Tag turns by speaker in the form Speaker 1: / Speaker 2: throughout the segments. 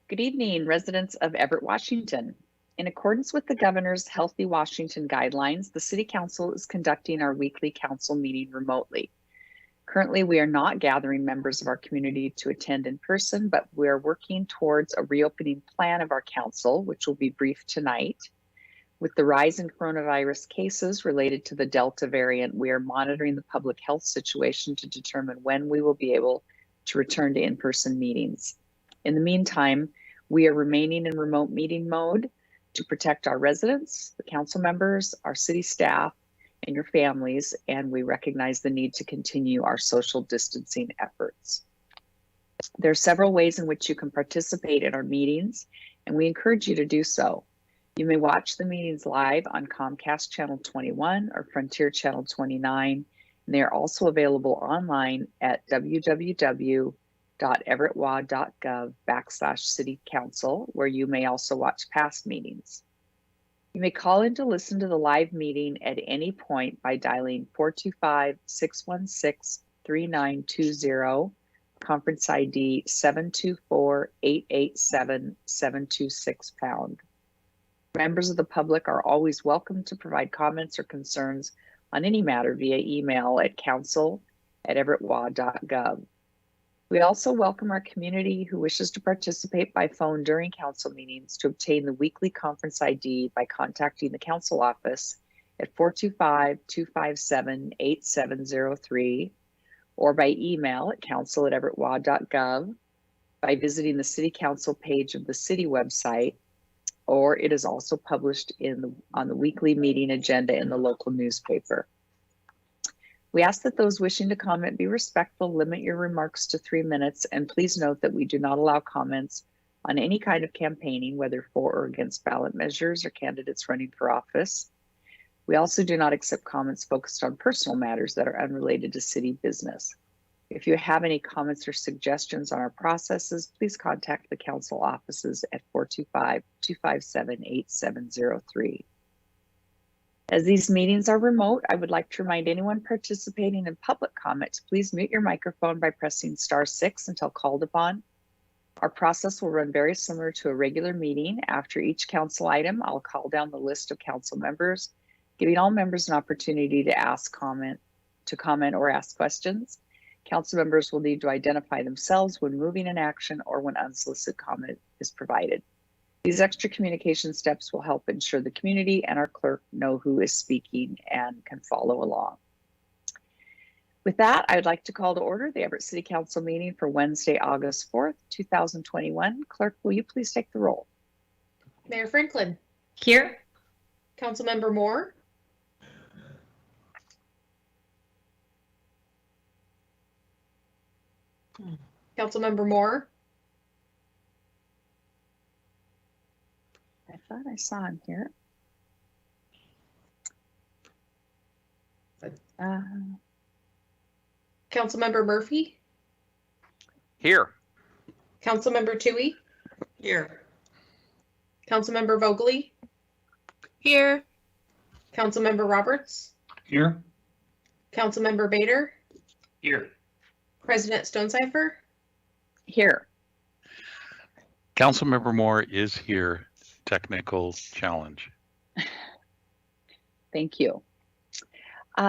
Speaker 1: Good evening, residents of Everett, Washington. In accordance with the Governor's Healthy Washington guidelines, the City Council is conducting our weekly council meeting remotely. Currently, we are not gathering members of our community to attend in person, but we are working towards a reopening plan of our council, which will be briefed tonight. With the rise in coronavirus cases related to the Delta variant, we are monitoring the public health situation to determine when we will be able to return to in-person meetings. In the meantime, we are remaining in remote meeting mode to protect our residents, the council members, our city staff, and your families, and we recognize the need to continue our social distancing efforts. There are several ways in which you can participate in our meetings, and we encourage you to do so. You may watch the meetings live on Comcast Channel 21 or Frontier Channel 29, and they are also available online at www.everettwa.gov/citycouncil, where you may also watch past meetings. You may call in to listen to the live meeting at any point by dialing 425-616-3920, conference ID 724-887-726#. Members of the public are always welcome to provide comments or concerns on any matter via email at council@everettwa.gov. We also welcome our community who wishes to participate by phone during council meetings to obtain the weekly conference ID by contacting the council office at 425-257-8703 or by email at council@everettwa.gov, by visiting the city council page of the city website, or it is also published on the weekly meeting agenda in the local newspaper. We ask that those wishing to comment be respectful, limit your remarks to 3 minutes, and please note that we do not allow comments on any kind of campaigning, whether for or against ballot measures or candidates running for office. We also do not accept comments focused on personal matters that are unrelated to city business. If you have any comments or suggestions on our processes, please contact the council offices at 425-257-8703. As these meetings are remote, I would like to remind anyone participating in public comment to please mute your microphone by pressing *6 until called upon. Our process will run very similar to a regular meeting. After each council item, I'll call down the list of council members, giving all members an opportunity to comment or ask questions. Council members will need to identify themselves when moving an action or when unsolicited comment is provided. These extra communication steps will help ensure the community and our clerk know who is speaking and can follow along. With that, I would like to call to order the Everett City Council meeting for Wednesday, August 4th, 2021. Clerk, will you please take the roll?
Speaker 2: Mayor Franklin.
Speaker 3: Here.
Speaker 2: Councilmember Moore. Councilmember Moore.
Speaker 1: I thought I saw him here.
Speaker 2: Councilmember Murphy.
Speaker 4: Here.
Speaker 2: Councilmember Toohey.
Speaker 3: Here.
Speaker 2: Councilmember Vogely.
Speaker 3: Here.
Speaker 2: Councilmember Roberts.
Speaker 4: Here.
Speaker 2: Councilmember Bader.
Speaker 4: Here.
Speaker 2: President Stonecipher.
Speaker 1: Here.
Speaker 4: Councilmember Moore is here. Technical challenge.
Speaker 1: Thank you.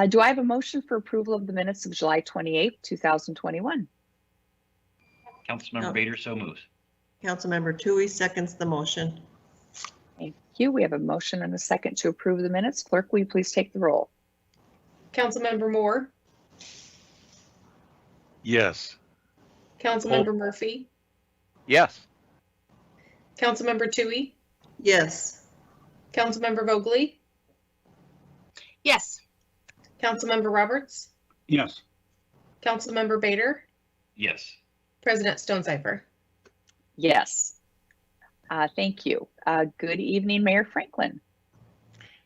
Speaker 1: Do I have a motion for approval of the minutes of July 28th, 2021?
Speaker 5: Councilmember Bader so moves.
Speaker 3: Councilmember Toohey seconds the motion.
Speaker 1: Thank you. We have a motion and a second to approve the minutes. Clerk, will you please take the roll?
Speaker 2: Councilmember Moore.
Speaker 4: Yes.
Speaker 2: Councilmember Murphy.
Speaker 4: Yes.
Speaker 2: Councilmember Toohey.
Speaker 3: Yes.
Speaker 2: Councilmember Vogely.
Speaker 3: Yes.
Speaker 2: Councilmember Roberts.
Speaker 4: Yes.
Speaker 2: Councilmember Bader.
Speaker 5: Yes.
Speaker 2: President Stonecipher.
Speaker 1: Yes. Thank you. Good evening, Mayor Franklin.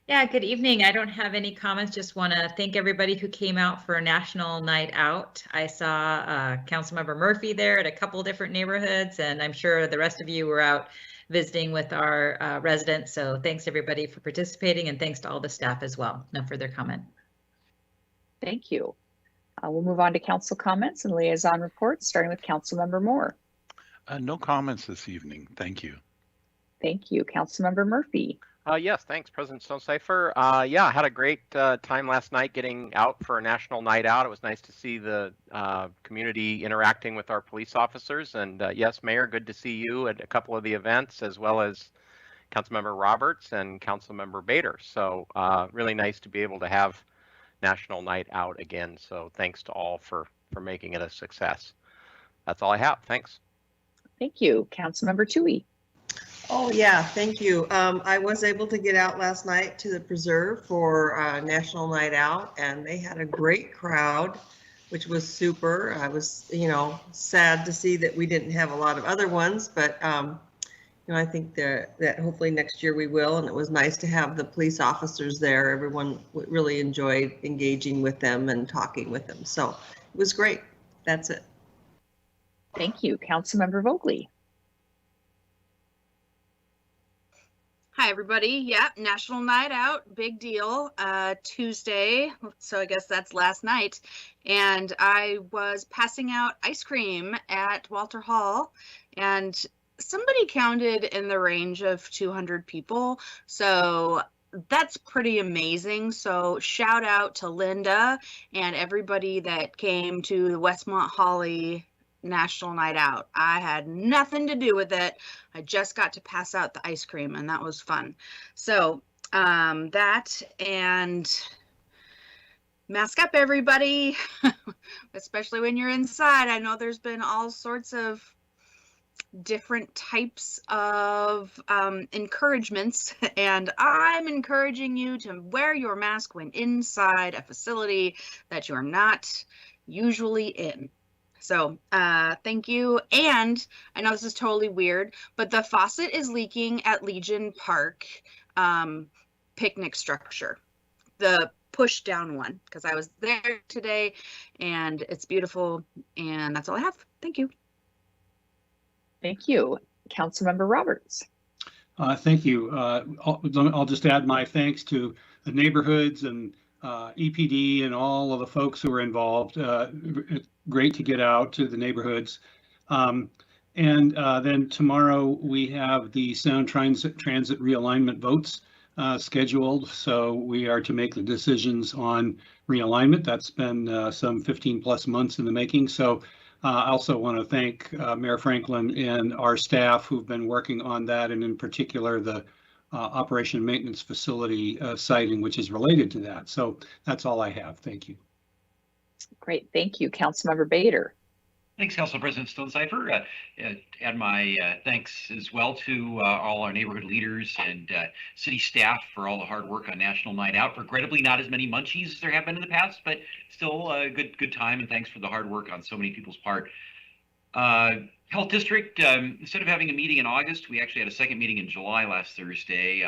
Speaker 6: Yeah, good evening. I don't have any comments. Just want to thank everybody who came out for a National Night Out. I saw Councilmember Murphy there at a couple different neighborhoods, and I'm sure the rest of you were out visiting with our residents. So thanks everybody for participating, and thanks to all the staff as well. No further comment.
Speaker 1: Thank you. We'll move on to council comments and liaison reports, starting with Councilmember Moore.
Speaker 4: No comments this evening. Thank you.
Speaker 1: Thank you. Councilmember Murphy.
Speaker 7: Yes, thanks, President Stonecipher. Yeah, I had a great time last night getting out for a national night out. It was nice to see the community interacting with our police officers. And yes, Mayor, good to see you at a couple of the events, as well as Councilmember Roberts and Councilmember Bader. So really nice to be able to have national night out again. So thanks to all for making it a success. That's all I have. Thanks.
Speaker 1: Thank you. Councilmember Toohey.
Speaker 3: Oh, yeah, thank you. I was able to get out last night to the preserve for National Night Out, and they had a great crowd, which was super. I was, sad to see that we didn't have a lot of other ones, but I think that hopefully next year we will, and it was nice to have the police officers there. Everyone really enjoyed engaging with them and talking with them, so it was great. That's it.
Speaker 1: Thank you. Councilmember Vogely.
Speaker 8: Hi, everybody. Yeah, National Night Out, big deal. Tuesday, so I guess that's last night. And I was passing out ice cream at Walter Hall, and somebody counted in the range of 200 people. So that's pretty amazing. So shout out to Linda and everybody that came to the Westmont Holly National Night Out. I had nothing to do with it. I just got to pass out the ice cream, and that was fun. So that, and mask up, everybody, especially when you're inside. I know there's been all sorts of different types of encouragements, and I'm encouraging you to wear your mask when inside a facility that you're not usually in. So thank you. And I know this is totally weird, but the faucet is leaking at Legion Park picnic structure, the push down one, because I was there today and it's beautiful. And that's all I have. Thank you.
Speaker 1: Thank you. Councilmember Roberts.
Speaker 9: Thank you. I'll just add my thanks to the neighborhoods and EPD and all of the folks who were involved. It's great to get out to the neighborhoods. And then tomorrow we have the Sound Transit realignment votes scheduled. So we are to make the decisions on realignment. That's been some 15 plus months in the making. So I also want to thank Mayor Franklin and our staff who've been working on that, and in particular the operation maintenance facility siting, which is related to that. So that's all I have. Thank you.
Speaker 1: Great. Thank you. Councilmember Bader.
Speaker 5: Thanks, Council President Stonecipher. Add my thanks as well to all our neighborhood leaders and city staff for all the hard work on National Night Out. Regrettably, not as many munchies as there have been in the past, but still a good time, and thanks for the hard work on so many people's part. Health District, instead of having a meeting in August, we actually had a second meeting in July last Thursday.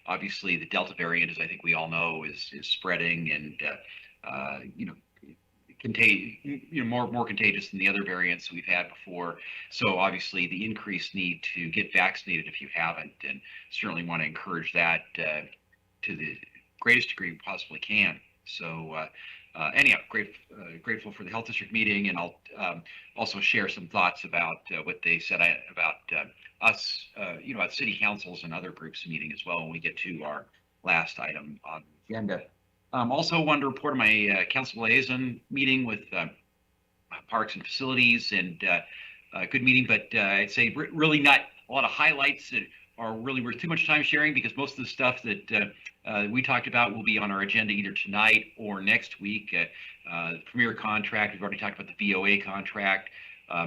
Speaker 5: Obviously, the Delta variant, as I think we all know, is spreading and more contagious than the other variants we've had before. So obviously the increased need to get vaccinated if you haven't, and certainly want to encourage that to the greatest degree we possibly can. So anyhow, grateful for the Health District meeting, and I'll also share some thoughts about what they said about us, at City Councils and other groups meeting as well when we get to our last item on the agenda. Also wanted to report on my council liaison meeting with Parks and Facilities, and good meeting, but I'd say really not a lot of highlights that are really worth too much time sharing, because most of the stuff that we talked about will be on our agenda either tonight or next week. The Premier contract, we've already talked about the VOA contract.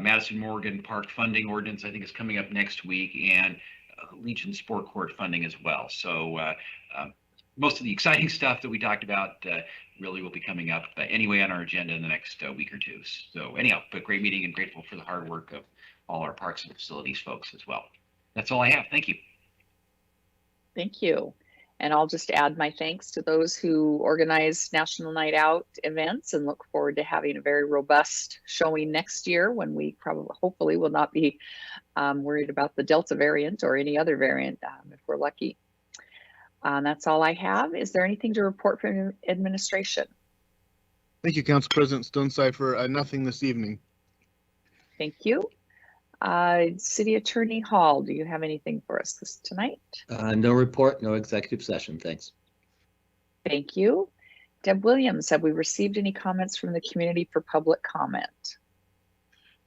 Speaker 5: Madison Morgan Park funding ordinance, I think, is coming up next week, and Legion Sport Court funding as well. So most of the exciting stuff that we talked about really will be coming up anyway on our agenda in the next week or two. So anyhow, but great meeting, and grateful for the hard work of all our Parks and Facilities folks as well. That's all I have. Thank you.
Speaker 1: Thank you. And I'll just add my thanks to those who organize National Night Out events, and look forward to having a very robust showing next year when we hopefully will not be worried about the Delta variant or any other variant if we're lucky. That's all I have. Is there anything to report from administration?
Speaker 10: Thank you, Council President Stonecipher. Nothing this evening.
Speaker 1: Thank you. City Attorney Hall, do you have anything for us tonight?
Speaker 10: No report, no executive session. Thanks.
Speaker 1: Thank you. Deb Williams, have we received any comments from the community for public comment?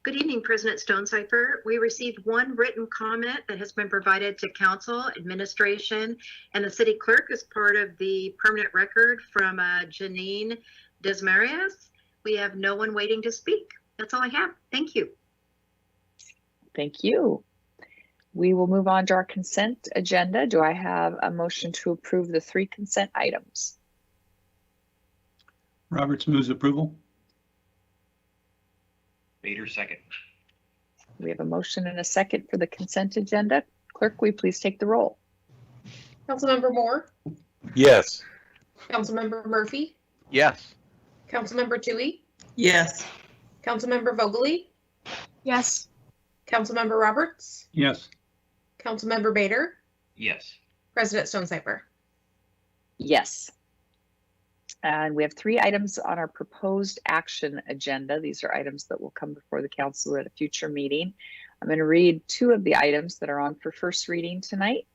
Speaker 11: Good evening, President Stonecipher. We received one written comment that has been provided to council, administration, and the city clerk as part of the permanent record from Janine Desmarias. We have no one waiting to speak. That's all I have. Thank you.
Speaker 1: Thank you. We will move on to our consent agenda. Do I have a motion to approve the 3 consent items?
Speaker 9: Roberts moves approval.
Speaker 5: Bader, second.
Speaker 1: We have a motion and a second for the consent agenda. Clerk, will you please take the roll?
Speaker 2: Councilmember Moore,
Speaker 4: Yes.
Speaker 2: Councilmember Murphy,
Speaker 7: Yes.
Speaker 2: Councilmember Toohey,
Speaker 3: Yes.
Speaker 2: Councilmember Vogely,
Speaker 8: Yes.
Speaker 2: Councilmember Roberts,
Speaker 9: Yes.
Speaker 2: Councilmember Bader,
Speaker 5: Yes.
Speaker 2: President Stonecipher.
Speaker 1: Yes. And we have 3 items on our proposed action agenda. These are items that will come before the council at a future meeting. I'm going to read 2 of the items that are on for first reading tonight.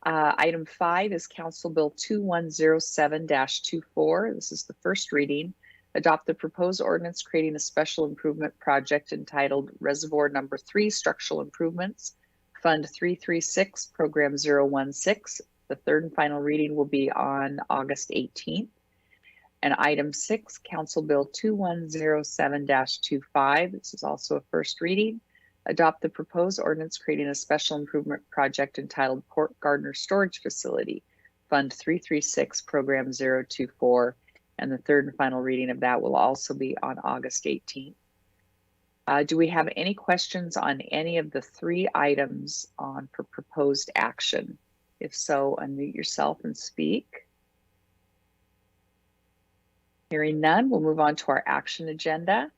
Speaker 1: Item 5 is Council Bill 2107-24. This is the first reading. Adopt the proposed ordinance creating a special improvement project entitled Reservoir Number 3 Structural Improvements, Fund 336, Program 016. The third and final reading will be on August 18th. And item 6, Council Bill 2107-25. This is also a first reading. Adopt the proposed ordinance creating a special improvement project entitled Port Gardner Storage Facility, Fund 336, Program 024. And the third and final reading of that will also be on August 18th. Do we have any questions on any of the 3 items on for proposed action? If so, unmute yourself and speak. Hearing none, we'll move on to our action agenda.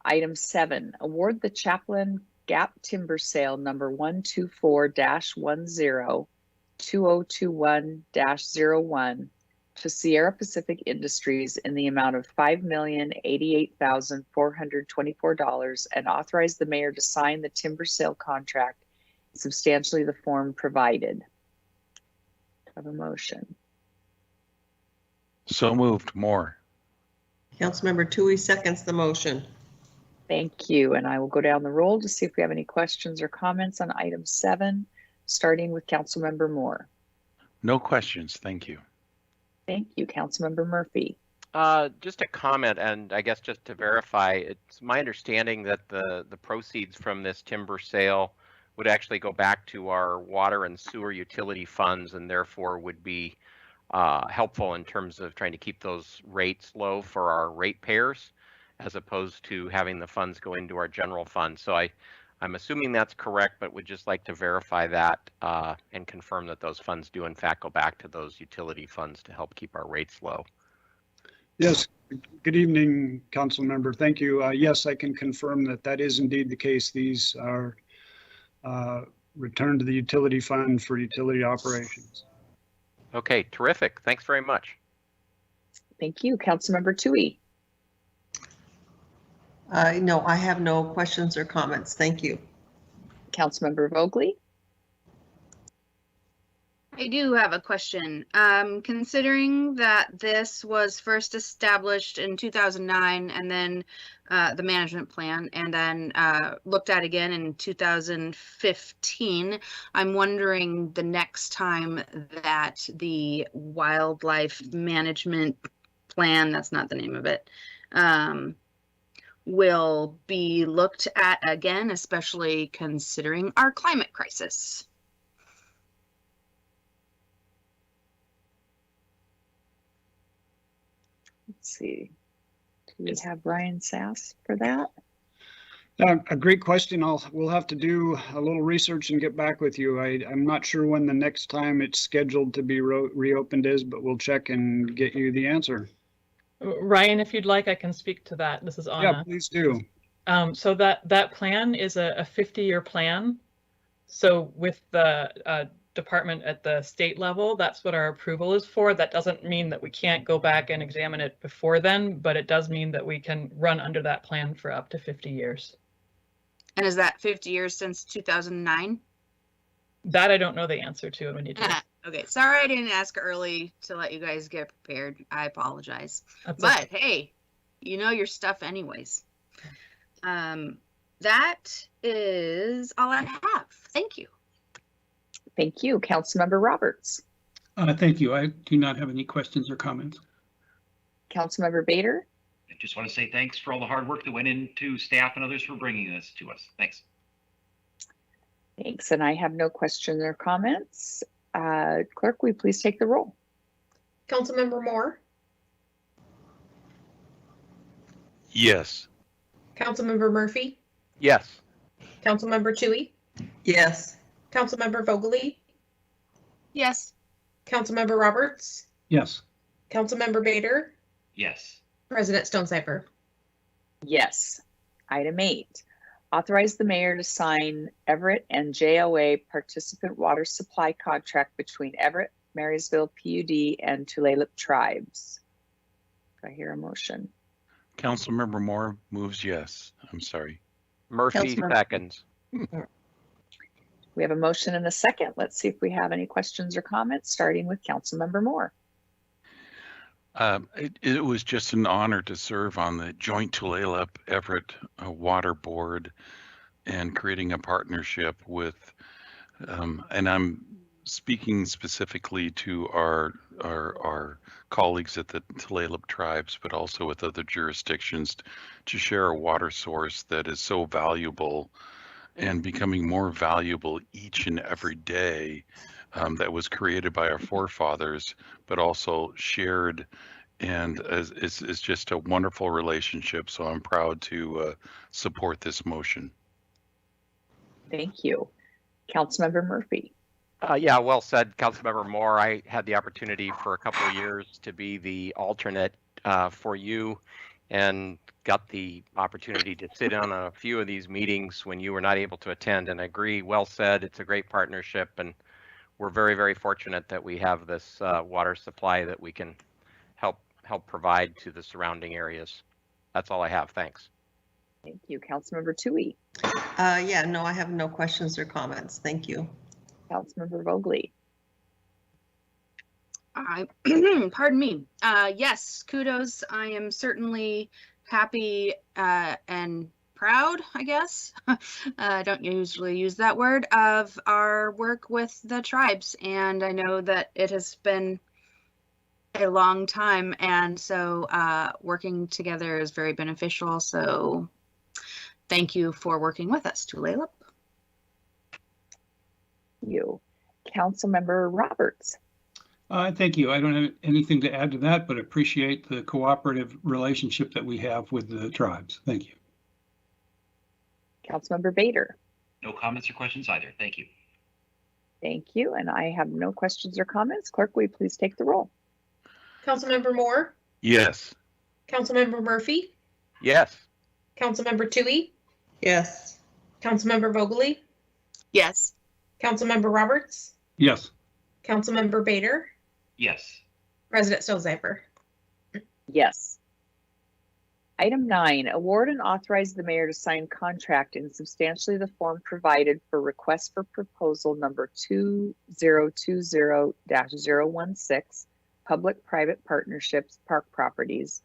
Speaker 1: Item 7, award the Chaplain Gap Timber Sale number 124-10-2021-01 to Sierra Pacific Industries in the amount of $5,088,424 and authorize the mayor to sign the timber sale contract in substantially the form provided. Do I have a motion?
Speaker 4: So moved. More.
Speaker 3: Councilmember Toohey seconds the motion.
Speaker 1: Thank you. And I will go down the roll to see if we have any questions or comments on item 7, starting with Councilmember Moore.
Speaker 4: No questions. Thank you.
Speaker 1: Thank you. Councilmember Murphy.
Speaker 7: Just a comment, and I guess just to verify, it's my understanding that the proceeds from this timber sale would actually go back to our water and sewer utility funds, and therefore would be helpful in terms of trying to keep those rates low for our ratepayers, as opposed to having the funds go into our general fund. So I'm assuming that's correct, but would just like to verify that and confirm that those funds do in fact go back to those utility funds to help keep our rates low.
Speaker 12: Yes, good evening, council member. Thank you. Yes, I can confirm that that is indeed the case. These are returned to the utility fund for utility operations.
Speaker 7: Okay, terrific. Thanks very much.
Speaker 1: Thank you. Councilmember Toohey.
Speaker 3: No, I have no questions or comments. Thank you.
Speaker 1: Councilmember Vogely.
Speaker 8: I do have a question. Considering that this was first established in 2009 and then the management plan and then looked at again in 2015, I'm wondering the next time that the wildlife management plan, that's not the name of it, will be looked at again, especially considering our climate crisis.
Speaker 1: Let's see. Do we have Ryan Sass for that?
Speaker 12: A great question. We'll have to do a little research and get back with you. I'm not sure when the next time it's scheduled to be reopened is, but we'll check and get you the answer.
Speaker 13: Ryan, if you'd like, I can speak to that. This is Anna.
Speaker 12: Yeah, please do.
Speaker 13: So that plan is a 50-year plan. So with the department at the state level, that's what our approval is for. That doesn't mean that we can't go back and examine it before then, but it does mean that we can run under that plan for up to 50 years.
Speaker 8: And is that 50 years since 2009?
Speaker 13: That I don't know the answer to. We need to.
Speaker 8: Okay, sorry I didn't ask early to let you guys get prepared. I apologize.
Speaker 13: That's
Speaker 8: But
Speaker 13: okay.
Speaker 8: hey, you know your stuff anyways. That is all I have. Thank you.
Speaker 1: Thank you. Councilmember Roberts.
Speaker 9: Thank you. I do not have any questions or comments.
Speaker 1: Councilmember Bader.
Speaker 5: I just want to say thanks for all the hard work that went into staff and others for bringing this to us. Thanks.
Speaker 1: Thanks. And I have no questions or comments. Clerk, will you please take the roll?
Speaker 2: Councilmember Moore,
Speaker 4: Yes.
Speaker 2: Councilmember Murphy,
Speaker 7: Yes.
Speaker 2: Councilmember Tui,
Speaker 3: Yes.
Speaker 2: Councilmember Vogely,
Speaker 8: Yes.
Speaker 2: Councilmember Roberts,
Speaker 9: Yes.
Speaker 2: Councilmember Bader,
Speaker 5: Yes.
Speaker 2: President Stonecipher.
Speaker 1: Yes. Item 8, authorize the mayor to sign Everett and JOA participant water supply contract between Everett, Marysville PUD, and Tulalip tribes. Do I hear a motion?
Speaker 4: Councilmember Moore moves yes. I'm sorry.
Speaker 7: Murphy
Speaker 1: Councilmember-
Speaker 7: seconds.
Speaker 1: We have a motion and a second. Let's see if we have any questions or comments, starting with Councilmember Moore.
Speaker 4: It was just an honor to serve on the joint Tulalip Everett Water Board and creating a partnership with, and I'm speaking specifically to our colleagues at the Tulalip tribes, but also with other jurisdictions to share a water source that is so valuable and becoming more valuable each and every day, that was created by our forefathers, but also shared, and is just a wonderful relationship. So I'm proud to support this motion.
Speaker 1: Thank you. Councilmember Murphy.
Speaker 7: Yeah, well said, Councilmember Moore. I had the opportunity for a couple of years to be the alternate for you, and got the opportunity to sit on a few of these meetings when you were not able to attend. And I agree, well said. It's a great partnership, and we're very, very fortunate that we have this water supply that we can help provide to the surrounding areas. That's all I have. Thanks.
Speaker 1: Thank you. Councilmember Tui.
Speaker 3: Yeah, no, I have no questions or comments. Thank you.
Speaker 1: Councilmember Vogely.
Speaker 8: Pardon me. Yes, kudos. I am certainly happy and proud, I guess. I don't usually use that word, of our work with the tribes. And I know that it has been a long time. And so working together is very beneficial. So thank you for working with us, Tulalip.
Speaker 1: You. Councilmember Roberts.
Speaker 9: Thank you. I don't have anything to add to that, but appreciate the cooperative relationship that we have with the tribes. Thank you.
Speaker 1: Councilmember Bader.
Speaker 5: No comments or questions either. Thank you.
Speaker 1: Thank you. And I have no questions or comments. Clerk, will you please take the roll?
Speaker 2: Councilmember Moore,
Speaker 4: Yes.
Speaker 2: Councilmember Murphy,
Speaker 7: Yes.
Speaker 2: Councilmember Tui,
Speaker 3: Yes.
Speaker 2: Councilmember Vogely,
Speaker 8: Yes.
Speaker 2: Councilmember Roberts,
Speaker 9: Yes.
Speaker 2: Councilmember Bader,
Speaker 5: Yes.
Speaker 2: President Stonecipher.
Speaker 1: Yes. Item 9, award and authorize the mayor to sign contract in substantially the form provided for request for proposal number 2020-016, public-private partnerships, park properties,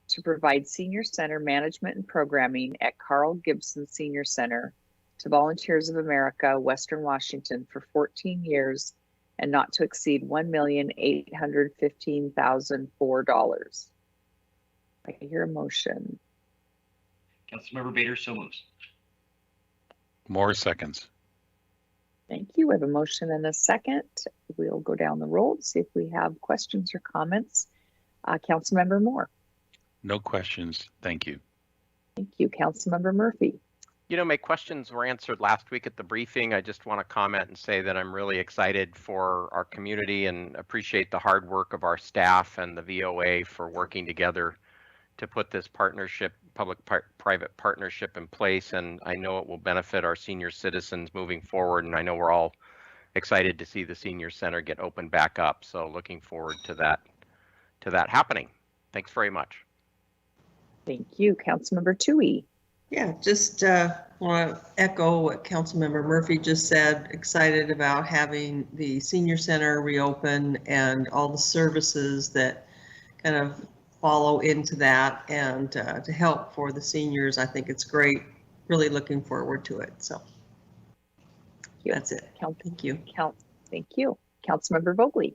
Speaker 1: to provide senior center management and programming at Carl Gibson Senior Center to Volunteers of America, Western Washington for 14 years and not to exceed $1,815,004. I can hear a motion.
Speaker 5: Councilmember Bader, so moves.
Speaker 4: More seconds.
Speaker 1: Thank you. We have a motion and a second. We'll go down the roll to see if we have questions or comments. Councilmember Moore.
Speaker 4: No questions. Thank you.
Speaker 1: Thank you. Councilmember Murphy.
Speaker 7: You know, my questions were answered last week at the briefing. I just want to comment and say that I'm really excited for our community and appreciate the hard work of our staff and the VOA for working together to put this partnership, public-private partnership in place. And I know it will benefit our senior citizens moving forward. And I know we're all excited to see the senior center get opened back up. So looking forward to that happening. Thanks very much.
Speaker 1: Thank you. Councilmember Tui.
Speaker 3: Yeah, just want to echo what Councilmember Murphy just said. Excited about having the senior center reopen and all the services that kind of follow into that, and to help for the seniors. I think it's great. Really looking forward to it. So that's it. Thank you.
Speaker 1: Thank you. Councilmember Vogely.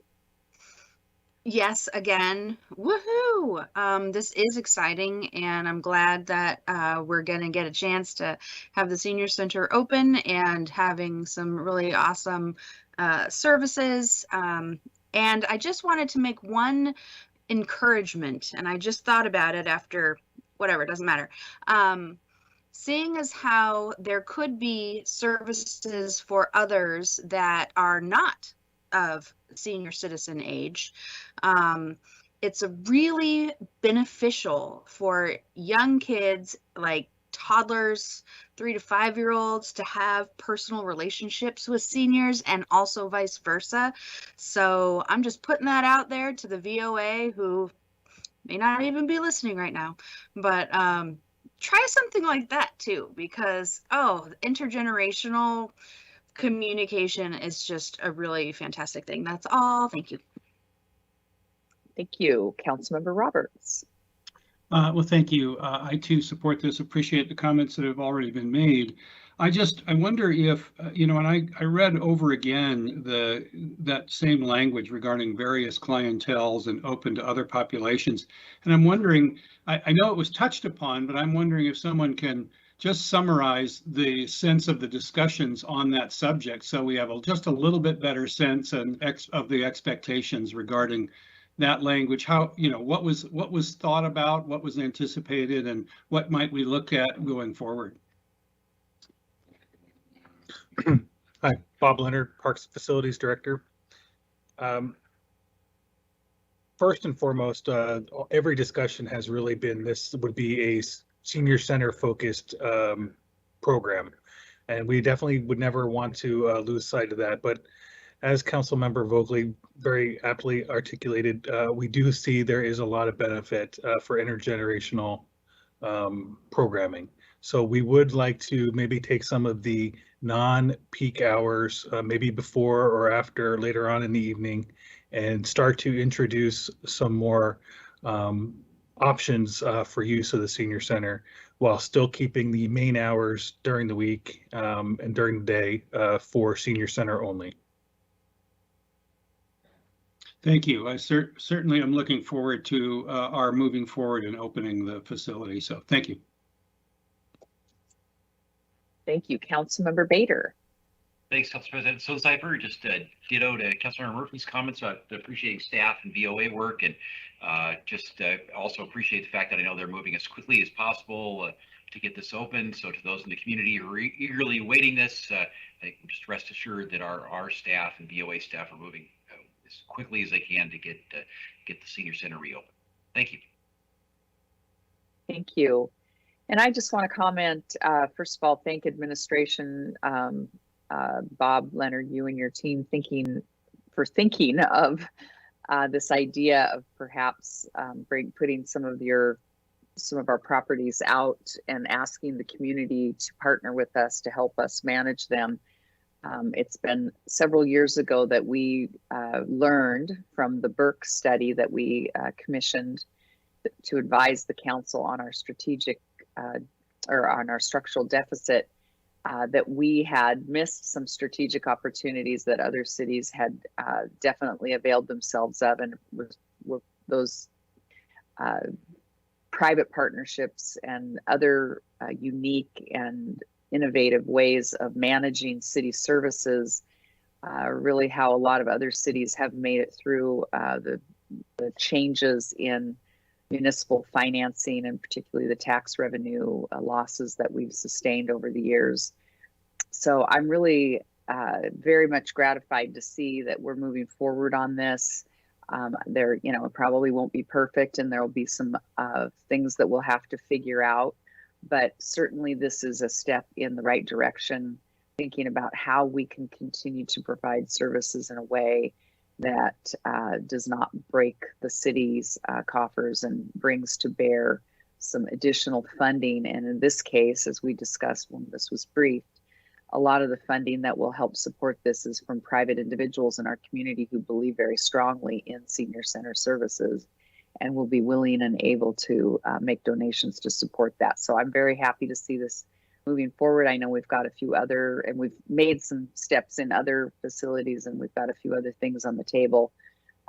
Speaker 8: Yes, again, woohoo! This is exciting, and I'm glad that we're going to get a chance to have the senior center open and having some really awesome services. And I just wanted to make one encouragement, and I just thought about it after whatever, it doesn't matter. Seeing as how there could be services for others that are not of senior citizen age, it's a really beneficial for young kids like toddlers, 3 to 5 year olds, to have personal relationships with seniors, and also vice versa. So I'm just putting that out there to the VOA, who may not even be listening right now, but try something like that too, because intergenerational communication is just a really fantastic thing. That's all. Thank you.
Speaker 1: Thank you. Councilmember Roberts.
Speaker 9: Well, thank you. I too support this, appreciate the comments that have already been made. I wonder if, and I read over again that same language regarding various clienteles and open to other populations. And I'm wondering, I know it was touched upon, but I'm wondering if someone can just summarize the sense of the discussions on that subject, so we have just a little bit better sense of the expectations regarding that language. How, what was thought about, what was anticipated, and what might we look at going forward?
Speaker 14: Hi, Bob Leonard, Parks Facilities Director. First and foremost, every discussion has really been, this would be a senior center focused program, and we definitely would never want to lose sight of that. But as Councilmember Vogely very aptly articulated, we do see there is a lot of benefit for intergenerational programming. So we would like to maybe take some of the non-peak hours, maybe before or after, later on in the evening, and start to introduce some more options for use of the senior center, while still keeping the main hours during the week and during the day for senior center only.
Speaker 9: Thank you. I certainly am looking forward to our moving forward and opening the facility. So thank you.
Speaker 1: Thank you. Councilmember Bader.
Speaker 5: Thanks, Council President Stonecipher. Just ditto to Councilmember Murphy's comments about appreciating staff and VOA work, and also appreciate the fact that I know they're moving as quickly as possible to get this open. So to those in the community who are eagerly awaiting this, just rest assured that our staff and VOA staff are moving as quickly as they can to get the senior center reopened. Thank you.
Speaker 1: Thank you. And I just want to comment, first of all, thank administration, Bob, Leonard, you and your team for thinking of this idea of perhaps putting some of our properties out and asking the community to partner with us to help us manage them. It's been several years ago that we learned from the Burke study that we commissioned to advise the council on our strategic or on our structural deficit, that we had missed some strategic opportunities that other cities had definitely availed themselves of, and with those private partnerships and other unique and innovative ways of managing city services, really how a lot of other cities have made it through the changes in municipal financing, and particularly the tax revenue losses that we've sustained over the years. So I'm really very much gratified to see that we're moving forward on this. It probably won't be perfect, and there will be some things that we'll have to figure out, but certainly this is a step in the right direction, thinking about how we can continue to provide services in a way that does not break the city's coffers and brings to bear some additional funding. And in this case, as we discussed when this was briefed, a lot of the funding that will help support this is from private individuals in our community who believe very strongly in senior center services and will be willing and able to make donations to support that. So I'm very happy to see this moving forward. I know we've got a few other, and we've made some steps in other facilities, and we've got a few other things on the table.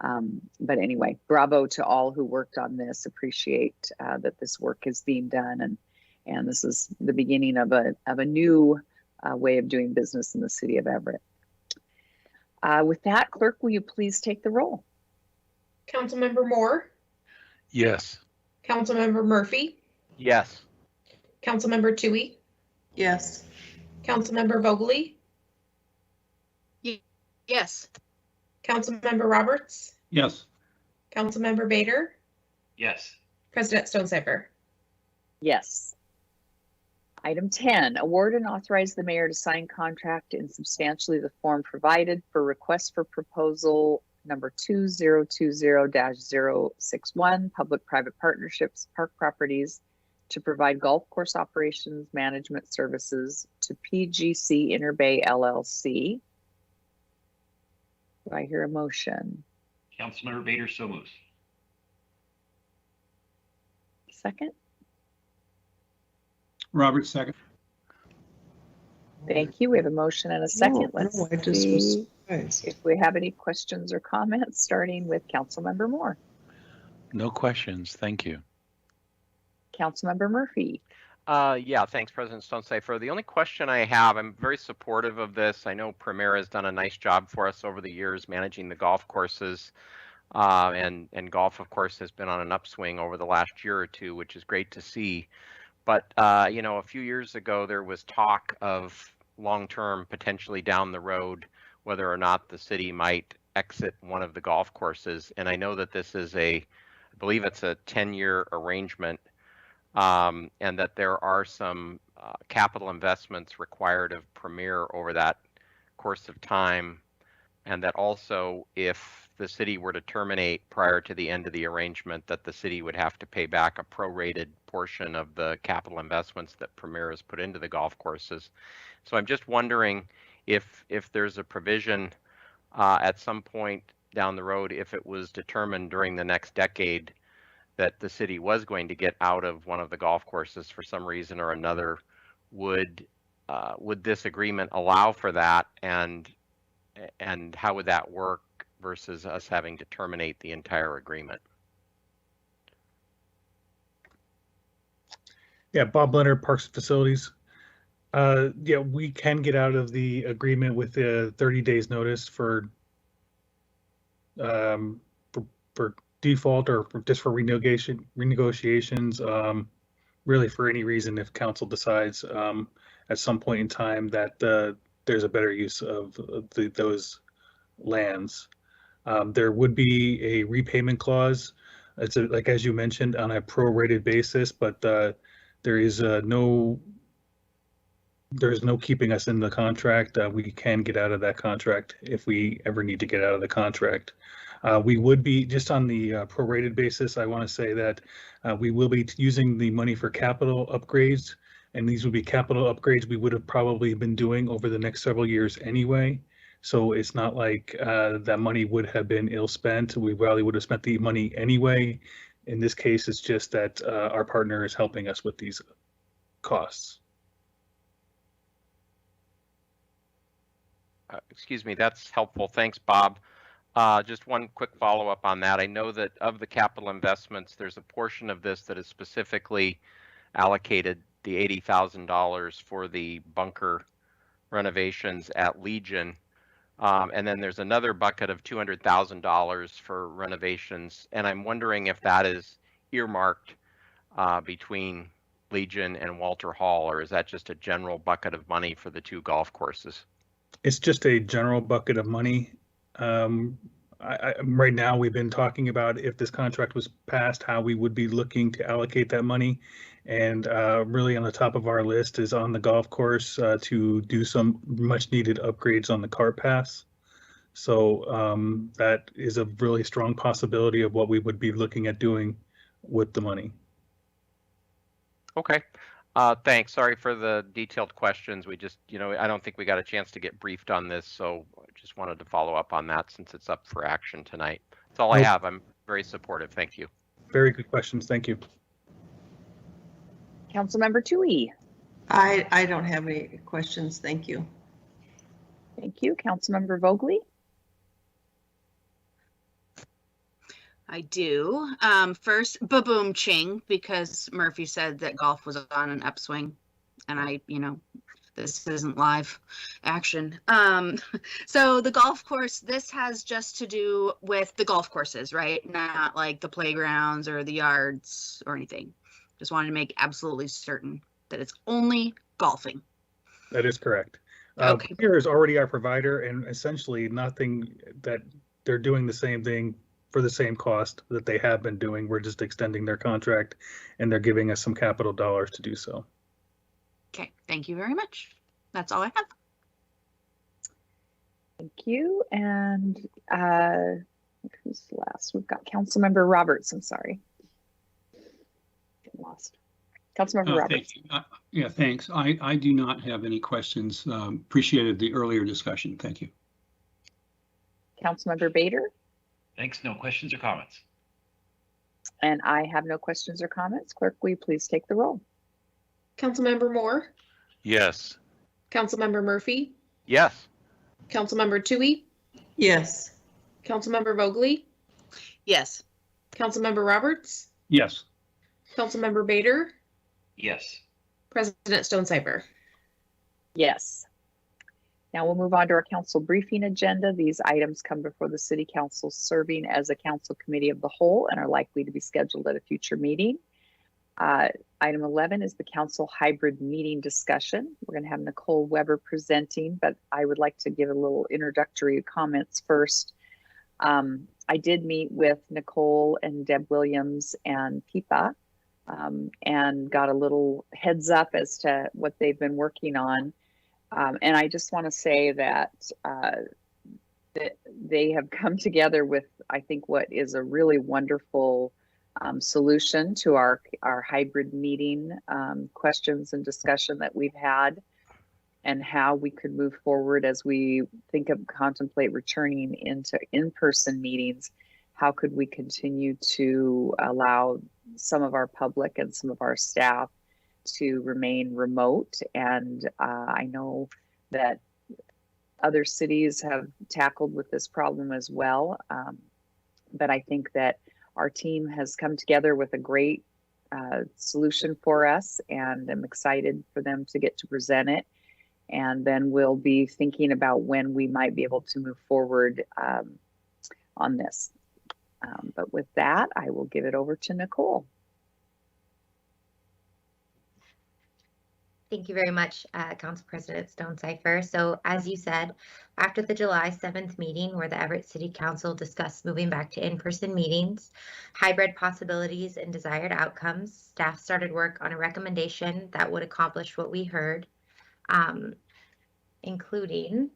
Speaker 1: But anyway, bravo to all who worked on this. Appreciate that this work is being done, and this is the beginning of a new way of doing business in the city of Everett. With that, clerk, will you please take the roll?
Speaker 2: Councilmember Moore,
Speaker 4: Yes.
Speaker 2: Councilmember Murphy,
Speaker 7: Yes.
Speaker 2: Councilmember Tui,
Speaker 3: Yes.
Speaker 2: Councilmember Vogely,
Speaker 8: Yes.
Speaker 2: Councilmember Roberts,
Speaker 9: Yes.
Speaker 2: Councilmember Bader,
Speaker 5: Yes.
Speaker 2: President Stonecipher.
Speaker 1: Yes. Item 10, award and authorize the mayor to sign contract in substantially the form provided for request for proposal number 2020-061, public-private partnerships, park properties, to provide golf course operations management services to PGC Interbay LLC. Do I hear a motion?
Speaker 5: Councilmember Bader, so moves.
Speaker 1: Second?
Speaker 12: Robert, second.
Speaker 1: Thank you. We have a motion and a second. Let's
Speaker 3: I just was
Speaker 1: see
Speaker 3: surprised.
Speaker 1: if we have any questions or comments, starting with Councilmember Moore.
Speaker 4: No questions. Thank you.
Speaker 1: Councilmember Murphy.
Speaker 7: Yeah, thanks, President Stonecipher. The only question I have, I'm very supportive of this. I know Premier has done a nice job for us over the years managing the golf courses. And golf, of course, has been on an upswing over the last year or two, which is great to see. But, you know, a few years ago, there was talk of long-term, potentially down the road, whether or not the city might exit one of the golf courses. And I know that this is I believe it's a 10-year arrangement, and that there are some capital investments required of Premier over that course of time. And that also, if the city were to terminate prior to the end of the arrangement, that the city would have to pay back a prorated portion of the capital investments that Premier has put into the golf courses. So I'm just wondering if there's a provision at some point down the road, if it was determined during the next decade that the city was going to get out of one of the golf courses for some reason or another, would this agreement allow for that? And how would that work versus us having to terminate the entire agreement?
Speaker 14: Yeah, Bob Leonard, Parks and Facilities. Yeah, we can get out of the agreement with the 30 days notice for default or just for renegotiations. Really for any reason, if council decides at some point in time that there's a better use of those lands. There would be a repayment clause. It's like, as you mentioned, on a prorated basis, but there's no keeping us in the contract. We can get out of that contract if we ever need to get out of the contract. We would be just on the prorated basis. I want to say that we will be using the money for capital upgrades, and these would be capital upgrades we would have probably been doing over the next several years anyway. So it's not like that money would have been ill spent. We probably would have spent the money anyway. In this case, it's just that our partner is helping us with these costs.
Speaker 7: Excuse me, that's helpful. Thanks, Bob. Just one quick follow-up on that. I know that of the capital investments, there's a portion of this that is specifically allocated the $80,000 for the bunker renovations at Legion. And then there's another bucket of $200,000 for renovations. And I'm wondering if that is earmarked between Legion and Walter Hall, or is that just a general bucket of money for the two golf courses?
Speaker 14: It's just a general bucket of money. Right now, we've been talking about if this contract was passed, how we would be looking to allocate that money. And really on the top of our list is on the golf course to do some much needed upgrades on the cart paths. So that is a really strong possibility of what we would be looking at doing with the money.
Speaker 7: Okay. Thanks. Sorry for the detailed questions. We just, I don't think we got a chance to get briefed on this, so I just wanted to follow up on that since it's up for action tonight. That's all I have. I'm very supportive. Thank you.
Speaker 14: Very good questions. Thank you.
Speaker 1: Councilmember Tui.
Speaker 3: I don't have any questions. Thank you.
Speaker 1: Thank you. Councilmember Vogely.
Speaker 8: I do. First, ba-boom ching, because Murphy said that golf was on an upswing, and this isn't live action. So the golf course, this has just to do with the golf courses, right? Not like the playgrounds or the yards or anything. Just wanted to make absolutely certain that it's only golfing.
Speaker 14: That is correct.
Speaker 8: Okay.
Speaker 14: Here is already our provider, and essentially nothing that they're doing the same thing for the same cost that they have been doing. We're just extending their contract, and they're giving us some capital dollars to do so.
Speaker 8: Okay, thank you very much. That's all I have.
Speaker 1: Thank you. And who's last? We've got Councilmember Roberts. I'm sorry. Get lost. Councilmember Roberts.
Speaker 9: Thank you. Yeah, thanks. I do not have any questions. Appreciated the earlier discussion. Thank you.
Speaker 1: Councilmember Bader.
Speaker 5: Thanks. No questions or comments.
Speaker 1: And I have no questions or comments. Clerk, will you please take the roll?
Speaker 2: Councilmember Moore,
Speaker 4: Yes.
Speaker 2: Councilmember Murphy,
Speaker 7: Yes.
Speaker 2: Councilmember Tui,
Speaker 3: Yes.
Speaker 2: Councilmember Vogely,
Speaker 8: Yes.
Speaker 2: Councilmember Roberts,
Speaker 9: Yes.
Speaker 2: Councilmember Bader,
Speaker 5: Yes.
Speaker 2: President Stonecipher.
Speaker 1: Yes. Now we'll move on to our council briefing agenda. These items come before the City Council serving as a council committee of the whole and are likely to be scheduled at a future meeting. Item 11 is the council hybrid meeting discussion. We're going to have Nicole Weber presenting, but I would like to give a little introductory comments first. I did meet with Nicole and Deb Williams and Pipa and got a little heads up as to what they've been working on. And I just want to say that they have come together with, I think, what is a really wonderful solution to our hybrid meeting questions and discussion that we've had, and how we could move forward as we contemplate returning into in-person meetings. How could we continue to allow some of our public and some of our staff to remain remote? And I know that other cities have tackled with this problem as well. But I think that our team has come together with a great solution for us, and I'm excited for them to get to present it. And then we'll be thinking about when we might be able to move forward on this. But with that, I will give it over to Nicole.
Speaker 15: Thank you very much, Council President Stonecipher. So as you said, after the July 7th meeting where the Everett City Council discussed moving back to in-person meetings, hybrid possibilities and desired outcomes, staff started work on a recommendation that would accomplish what we heard, including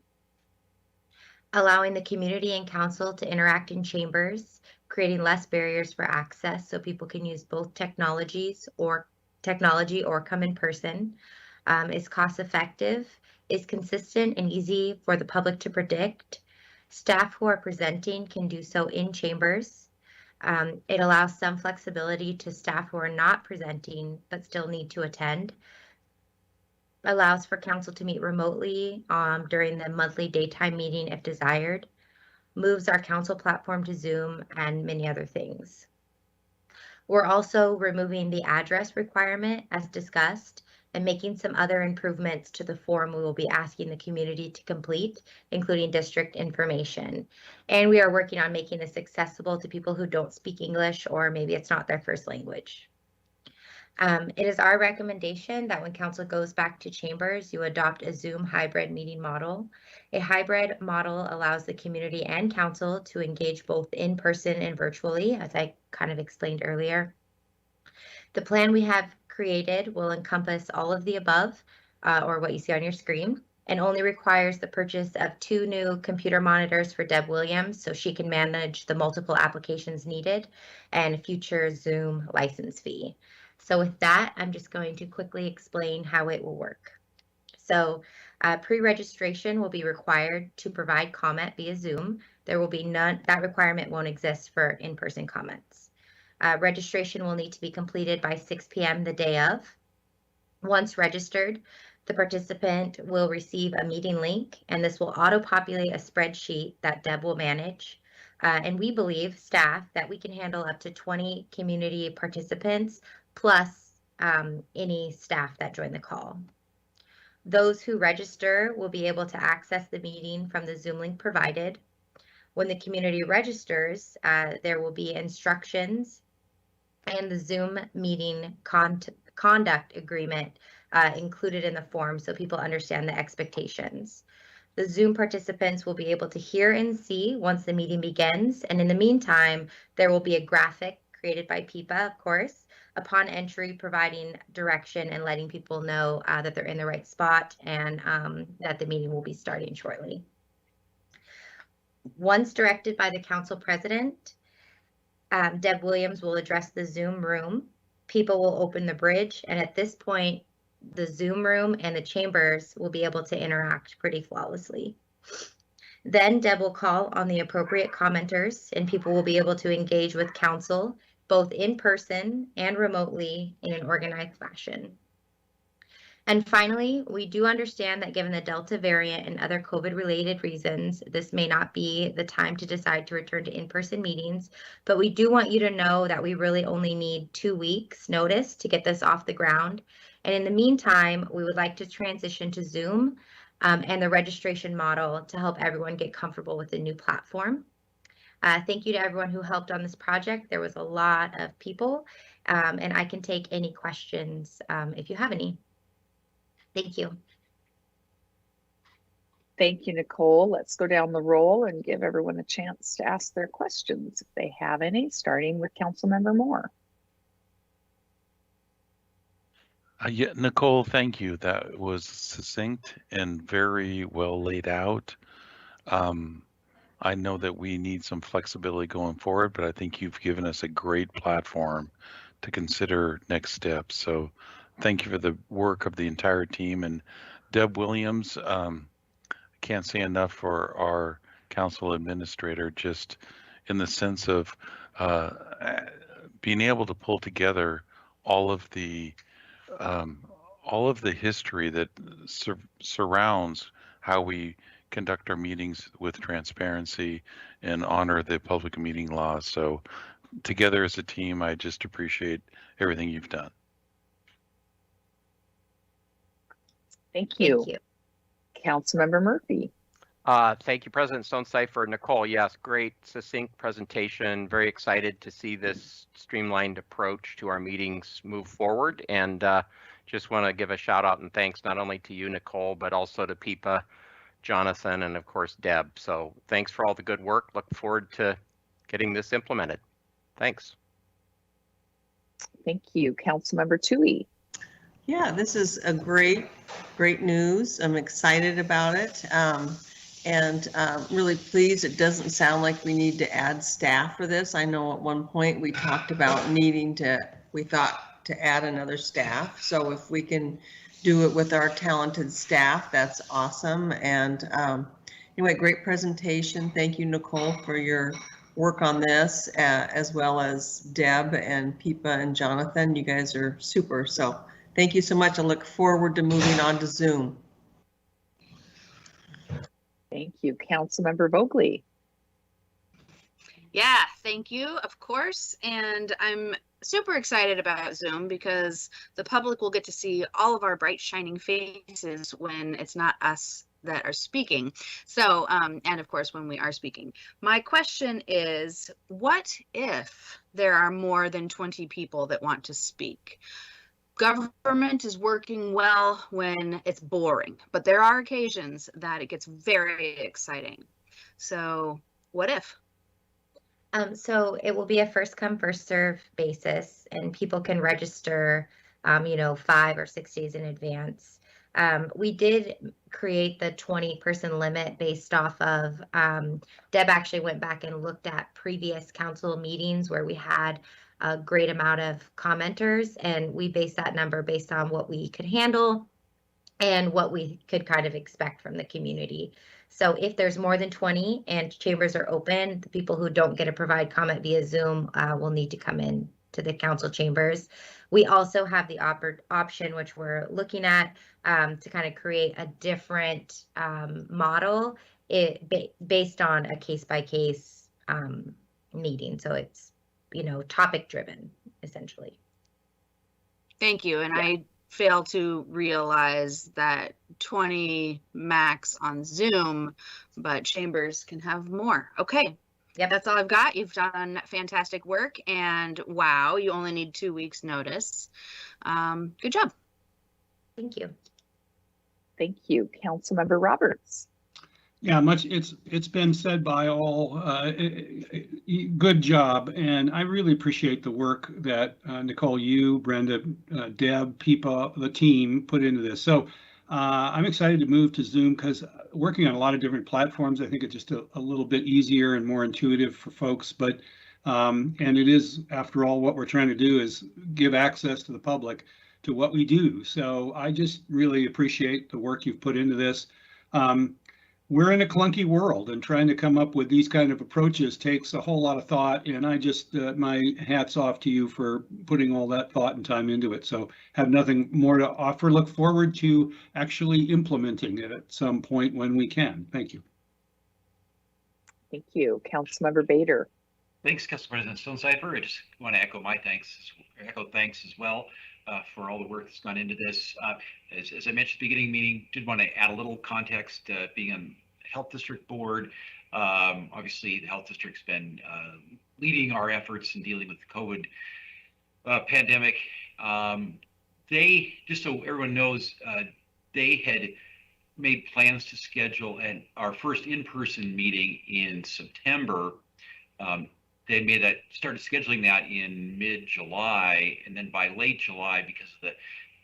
Speaker 15: allowing the community and council to interact in chambers, creating less barriers for access so people can use both technology or come in person, is cost effective, is consistent and easy for the public to predict. Staff who are presenting can do so in chambers. It allows some flexibility to staff who are not presenting but still need to attend. Allows for council to meet remotely during the monthly daytime meeting if desired. Moves our council platform to Zoom, and many other things. We're also removing the address requirement as discussed and making some other improvements to the form we will be asking the community to complete, including district information. And we are working on making this accessible to people who don't speak English or maybe it's not their first language. It is our recommendation that when council goes back to chambers, you adopt a Zoom hybrid meeting model. A hybrid model allows the community and council to engage both in person and virtually, as I kind of explained earlier. The plan we have created will encompass all of the above, or what you see on your screen, and only requires the purchase of 2 new computer monitors for Deb Williams so she can manage the multiple applications needed, and a future Zoom license fee. So with that, I'm just going to quickly explain how it will work. So pre-registration will be required to provide comment via Zoom. There will be none, that requirement won't exist for in-person comments. Registration will need to be completed by 6 p.m. the day of. Once registered, the participant will receive a meeting link, and this will auto-populate a spreadsheet that Deb will manage. And we believe, staff, that we can handle up to 20 community participants plus any staff that join the call. Those who register will be able to access the meeting from the Zoom link provided. When the community registers, there will be instructions and the Zoom meeting conduct agreement included in the form so people understand the expectations. The Zoom participants will be able to hear and see once the meeting begins, and in the meantime, there will be a graphic created by PIPA, of course, upon entry, providing direction and letting people know that they're in the right spot and that the meeting will be starting shortly. Once directed by the council president, Deb Williams will address the Zoom room. People will open the bridge, and at this point, the Zoom room and the chambers will be able to interact pretty flawlessly. Then Deb will call on the appropriate commenters, and people will be able to engage with council both in person and remotely in an organized fashion. And finally, we do understand that given the Delta variant and other COVID-related reasons, this may not be the time to decide to return to in-person meetings, but we do want you to know that we really only need 2 weeks notice to get this off the ground. And in the meantime, we would like to transition to Zoom and the registration model to help everyone get comfortable with the new platform. Thank you to everyone who helped on this project. There was a lot of people, and I can take any questions if you have any. Thank you.
Speaker 1: Thank you, Nicole. Let's go down the roll and give everyone a chance to ask their questions if they have any, starting with Councilmember Moore.
Speaker 4: Yeah, Nicole, thank you. That was succinct and very well laid out. I know that we need some flexibility going forward, but I think you've given us a great platform to consider next steps. So thank you for the work of the entire team. And Deb Williams, can't say enough for our council administrator, just in the sense of being able to pull together all of the history that surrounds how we conduct our meetings with transparency and honor the public meeting laws. So together as a team, I just appreciate everything you've done.
Speaker 1: Thank you.
Speaker 15: Thank you.
Speaker 1: Councilmember Murphy.
Speaker 7: Thank you, President Stonecipher. Nicole, yes, great, succinct presentation. Very excited to see this streamlined approach to our meetings move forward. And just want to give a shout out and thanks not only to you, Nicole, but also to PIPA, Jonathan, and of course, Deb. So thanks for all the good work. Look forward to getting this implemented. Thanks.
Speaker 1: Thank you. Councilmember Toohey.
Speaker 3: Yeah, this is a great news. I'm excited about it. And really pleased. It doesn't sound like we need to add staff for this. I know at one point we talked about we thought to add another staff. So if we can do it with our talented staff, that's awesome. And anyway, great presentation. Thank you, Nicole, for your work on this, as well as Deb and Pipa and Jonathan. You guys are super. So thank you so much. I look forward to moving on to Zoom.
Speaker 1: Thank you. Councilmember Vogely.
Speaker 8: Yeah, thank you, of course. And I'm super excited about Zoom because the public will get to see all of our bright, shining faces when it's not us that are speaking. So, and of course, when we are speaking. My question is, what if there are more than 20 people that want to speak? Government is working well when it's boring, but there are occasions that it gets very exciting. So what if?
Speaker 15: So it will be a first come, first serve basis, and people can register, 5 or 6 days in advance. We did create the 20-person limit based off of, Deb actually went back and looked at previous council meetings where we had a great amount of commenters, and we based that number based on what we could handle and what we could kind of expect from the community. So if there's more than 20 and chambers are open, the people who don't get to provide comment via Zoom will need to come in to the council chambers. We also have the option, which we're looking at, to kind of create a different model based on a case-by-case meeting. So it's, topic driven, essentially.
Speaker 8: Thank you. And I fail to realize that 20 max on Zoom, but chambers can have more. Okay.
Speaker 15: Yep.
Speaker 8: That's all I've got. You've done fantastic work, and wow, you only need 2 weeks notice. Good job.
Speaker 15: Thank you.
Speaker 1: Thank you. Councilmember Roberts.
Speaker 9: Yeah, it's been said by all, good job. And I really appreciate the work that Nicole, you, Brenda, Deb, Peepa, the team put into this. So I'm excited to move to Zoom because working on a lot of different platforms, I think it's just a little bit easier and more intuitive for folks. But and it is, after all, what we're trying to do is give access to the public to what we do. So I just really appreciate the work you've put into this. We're in a clunky world, and trying to come up with these kind of approaches takes a whole lot of thought. And I just, my hat's off to you for putting all that thought and time into it. So have nothing more to offer. Look forward to actually implementing it at some point when we can. Thank you.
Speaker 1: Thank you. Councilmember Bader.
Speaker 5: Thanks, Council President Stonecipher. I just want to echo thanks as well for all the work that's gone into this. As I mentioned at the beginning of the meeting, did want to add a little context. Being on the Health District Board, obviously the Health District's been leading our efforts in dealing with the COVID pandemic. They, just so everyone knows, they had made plans to schedule our first in-person meeting in September. They made that, started scheduling that in mid-July, and then by late July, because of the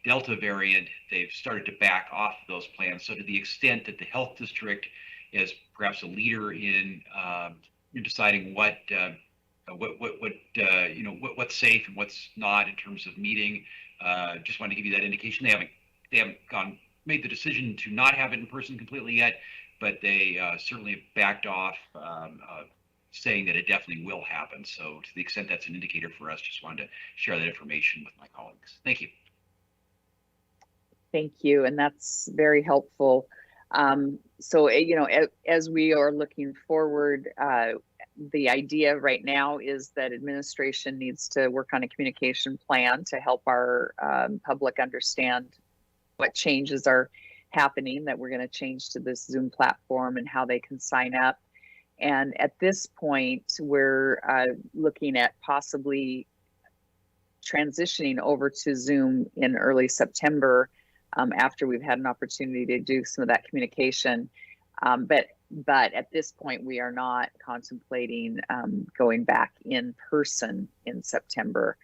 Speaker 5: Delta variant, they've started to back off those plans. So to the extent that the Health District is perhaps a leader in deciding what's safe and what's not in terms of meeting, just want to give you that indication. They haven't made the decision to not have it in person completely yet, but they certainly have backed off, saying that it definitely will happen. So to the extent that's an indicator for us, just wanted to share that information with my colleagues. Thank you.
Speaker 1: Thank you, and that's very helpful. So, as we are looking forward, the idea right now is that administration needs to work on a communication plan to help our public understand what changes are happening, that we're going to change to this Zoom platform and how they can sign up. And at this point, we're looking at possibly transitioning over to Zoom in early September, after we've had an opportunity to do some of that communication. But at this point, we are not contemplating going back in person in September.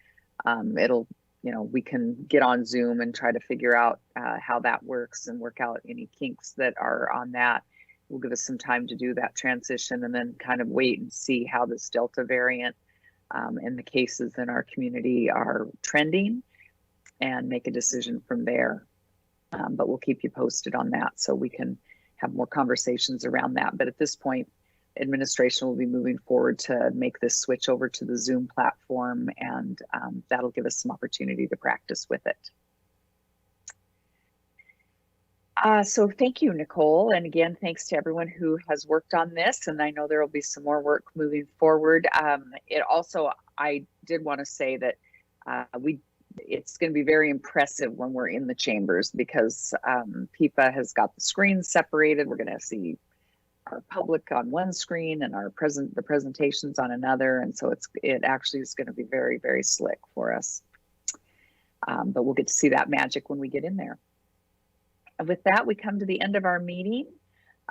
Speaker 1: We can get on Zoom and try to figure out how that works and work out any kinks that are on that. Will give us some time to do that transition, and then kind of wait and see how this Delta variant and the cases in our community are trending, and make a decision from there. But we'll keep you posted on that so we can have more conversations around that. But at this point, administration will be moving forward to make this switch over to the Zoom platform, and that'll give us some opportunity to practice with it. So thank you, Nicole. And again, thanks to everyone who has worked on this. And I know there will be some more work moving forward. I did want to say that it's going to be very impressive when we're in the chambers, because Peepa has got the screens separated. We're going to see our public on one screen and the presentations on another. And so it actually is going to be very, very slick for us. But we'll get to see that magic when we get in there. And with that, we come to the end of our meeting.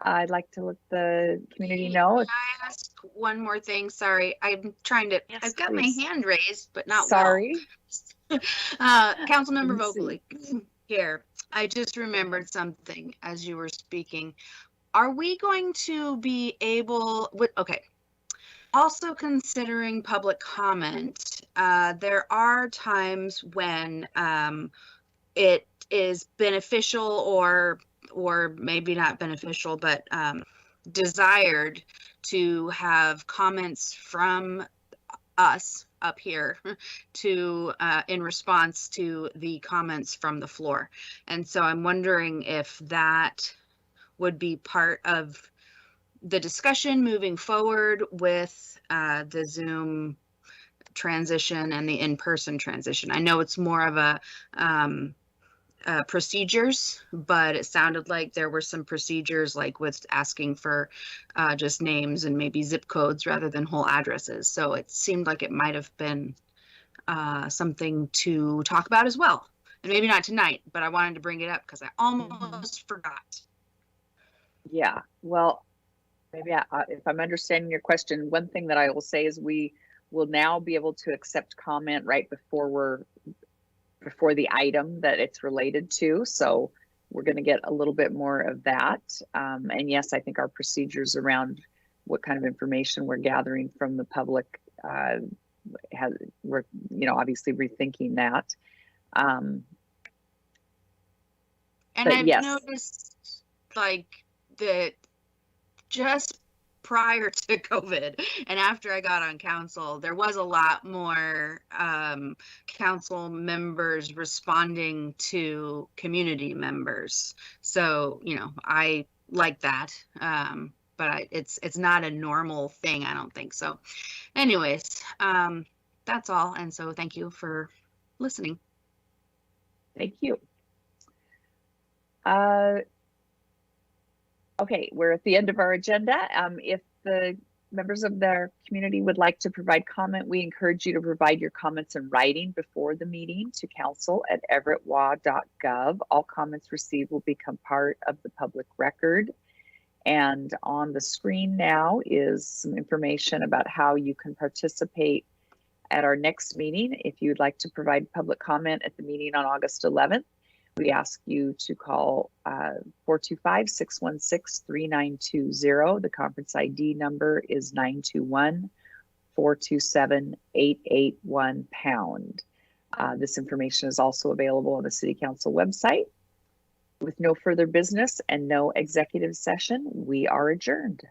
Speaker 1: I'd like to let the community know.
Speaker 8: Can I ask one more thing? Sorry, I'm trying to,
Speaker 1: Yes,
Speaker 8: I've got
Speaker 1: please.
Speaker 8: my hand raised, but not
Speaker 1: Sorry.
Speaker 8: well. Councilmember Vogely. Here, I just remembered something as you were speaking. Are we going to be able, okay, also considering public comment, there are times when it is beneficial or maybe not beneficial, but desired to have comments from us up here to in response to the comments from the floor. And so I'm wondering if that would be part of the discussion moving forward with the Zoom transition and the in-person transition. I know it's more of a procedures, but it sounded like there were some procedures like with asking for just names and maybe zip codes rather than whole addresses. So it seemed like it might have been something to talk about as well. And maybe not tonight, but I wanted to bring it up because I almost forgot.
Speaker 1: Yeah, well, maybe if I'm understanding your question, one thing that I will say is we will now be able to accept comment right before the item that it's related to. So we're going to get a little bit more of that. And yes, I think our procedures around what kind of information we're gathering from the public we're obviously rethinking that.
Speaker 8: And I've noticed like that just prior to COVID and after I got on council, there was a lot more council members responding to community members. So, I like that. But it's not a normal thing, I don't think. So anyways, that's all. And so thank you for listening.
Speaker 1: Thank you. Okay, we're at the end of our agenda. If the members of their community would like to provide comment, we encourage you to provide your comments in writing before the meeting to council@everettwa.gov. All comments received will become part of the public record. And on the screen now is some information about how you can participate at our next meeting. If you'd like to provide public comment at the meeting on August 11th, we ask you to call 425-616-3920. The conference ID number is 921-427-881#. This information is also available on the City Council website. With no further business and no executive session, we are adjourned.